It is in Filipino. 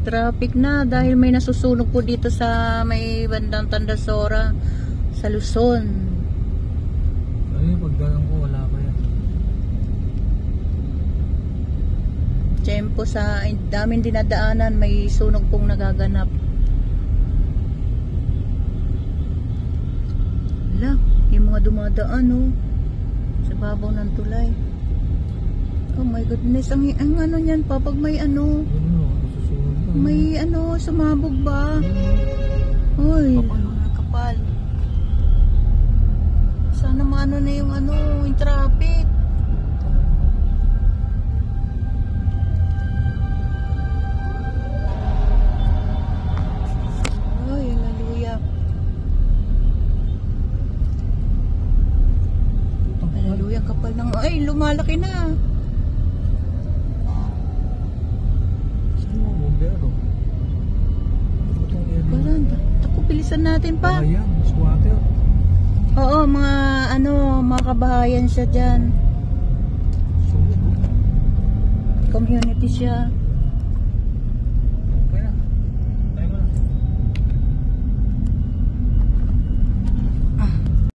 Traffic na dahil may nasusunog po dito sa may bandang Tandasora sa Luzon. Ay, pagdalang ko wala pa yan. Tiyempo sa daming dinadaanan, may sunog pong nagaganap. Wala, yung mga dumadaan sa babaw ng tulay. Oh my goodness, ang ano niyan pa pag may Ano, nasusunod pa. may sumabog ba? Uy, kapal. Sana maano na yung yung traffic. Ay, hallelujah. Hallelujah, kapal ng lumalaki na. Ako, bilisan natin pa. Ayan, squatter. Oo, mga kabahayan siya dyan. Community siya.